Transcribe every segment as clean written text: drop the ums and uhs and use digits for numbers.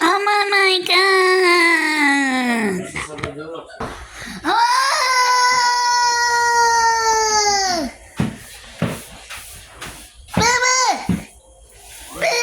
Oh my god! Oh! Baby! Baby!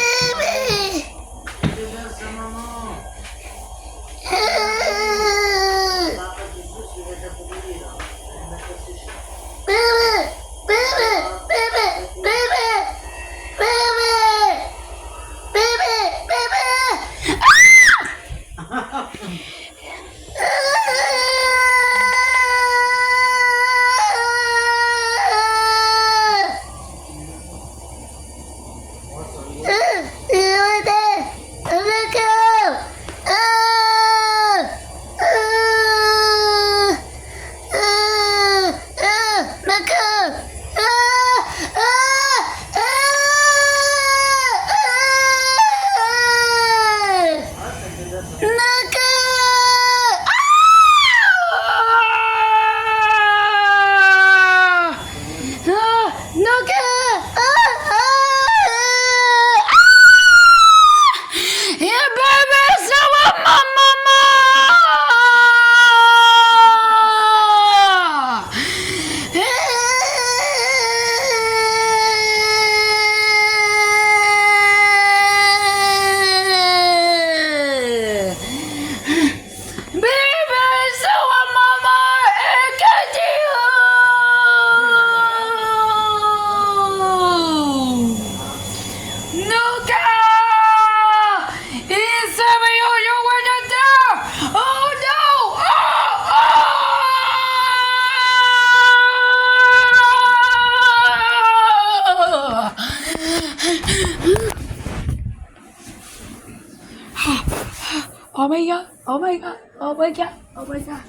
Oh my god, oh my god, oh my god, oh my god.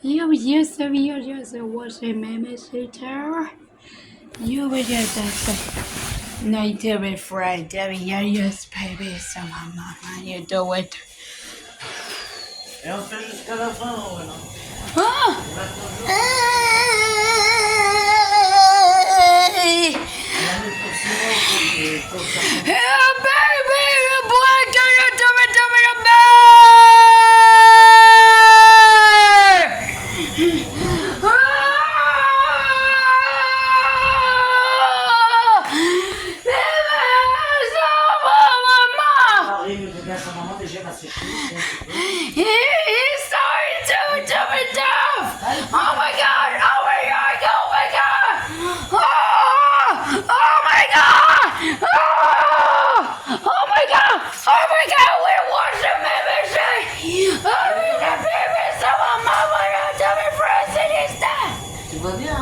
You used to be just watching Meme Sitter. You were just a native friend. You just baby, so mama, you do it. Et on fait jusqu'à la fin, ouais, non? Ah! Yeah, baby, boy, can you do me, He's starting to do me tough! Oh my god! Oh my god! Oh my god! Oh my god! Oh my god! Oh my god! We're watching BBC! Oh my baby! Someone mama not tell me president is that! Tu vas bien,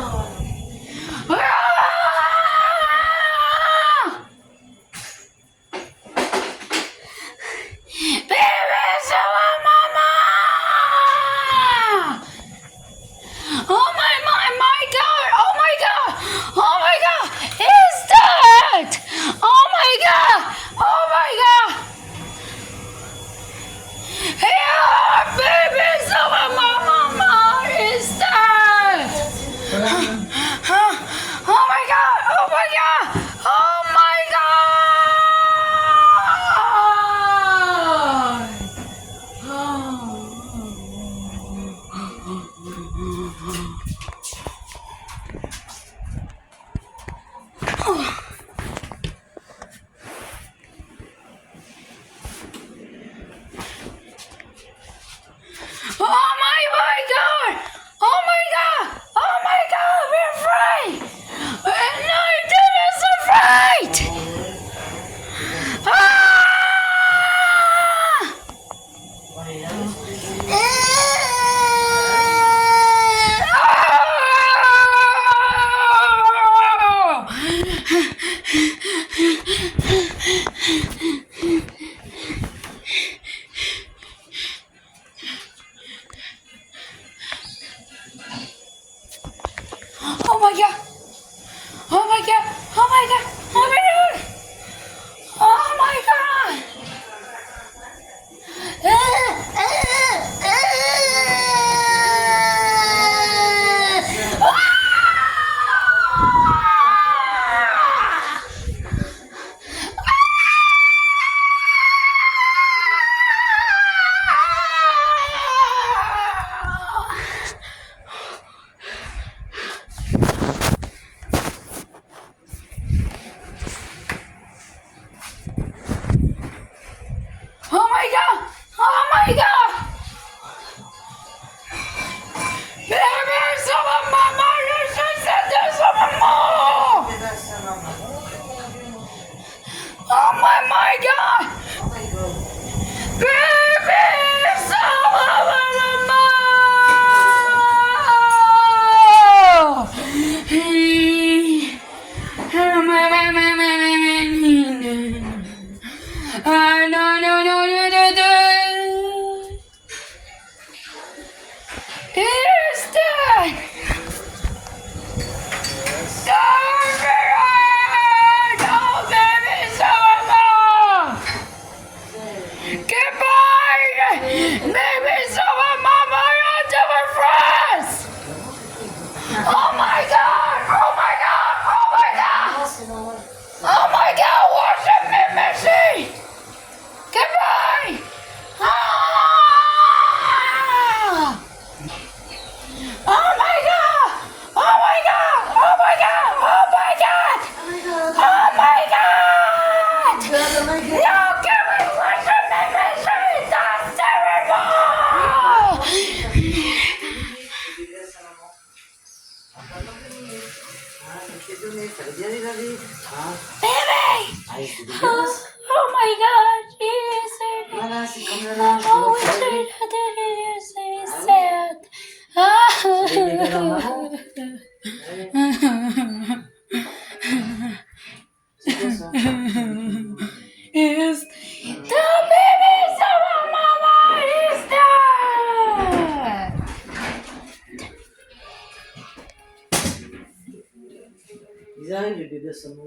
Is the baby someone mama is that?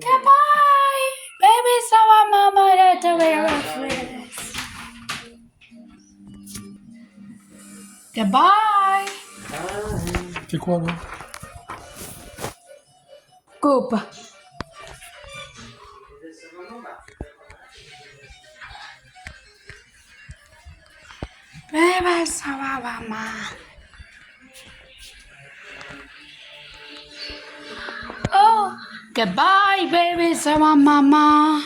Goodbye, baby someone mama that the very first. Goodbye. C'est quoi là? Coupe. Baby someone mama. Oh, goodbye, baby someone mama.